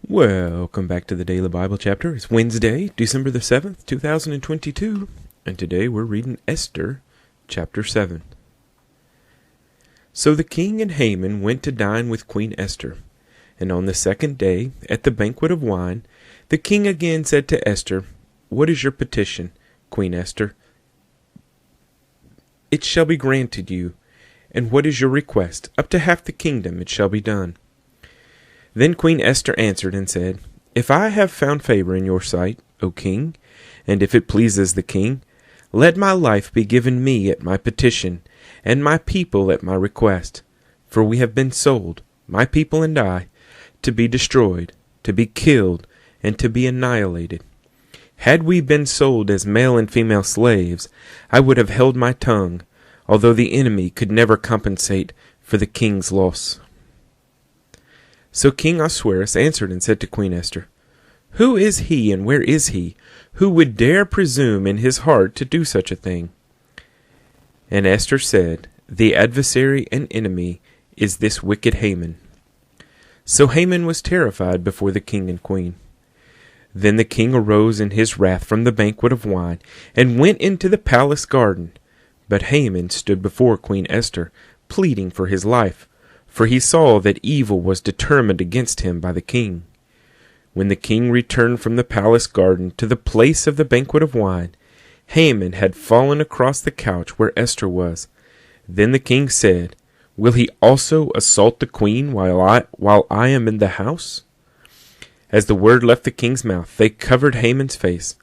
Welcome back to the Daily Bible Chapter. It's Wednesday, December the 7th, 2022, and today we're reading Esther, chapter 7. So the king and Haman went to dine with Queen Esther, and on the second day, at the banquet of wine, the king again said to Esther, "What is your petition, Queen Esther? It shall be granted you. And what is your request? Up to half the kingdom it shall be done." Then Queen Esther answered and said, "If I have found favor in your sight, O king, and if it pleases the king, let my life be given me at my petition, and my people at my request. For we have been sold, my people and I, to be destroyed, to be killed, and to be annihilated. Had we been sold as male and female slaves, I would have held my tongue, although the enemy could never compensate for the king's loss." So King Ahasuerus answered and said to Queen Esther, "Who is he and where is he, who would dare presume in his heart to do such a thing?" And Esther said, "The adversary and enemy is this wicked Haman." So Haman was terrified before the king and queen. Then the king arose in his wrath from the banquet of wine, and went into the palace garden. But Haman stood before Queen Esther, pleading for his life, for he saw that evil was determined against him by the king. When the king returned from the palace garden to the place of the banquet of wine, Haman had fallen across the couch where Esther was. Then the king said, "Will he also assault the queen while I am in the house?" As the word left the king's mouth, they covered Haman's face.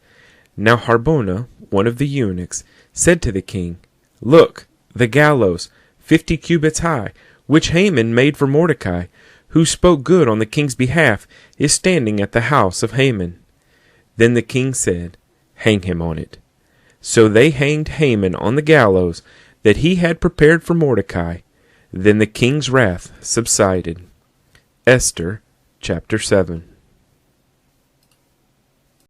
Now Harbona, one of the eunuchs, said to the king, "Look, the gallows, 50 cubits high, which Haman made for Mordecai, who spoke good on the king's behalf, is standing at the house of Haman." Then the king said, "Hang him on it." So they hanged Haman on the gallows that he had prepared for Mordecai. Then the king's wrath subsided. Esther, chapter 7.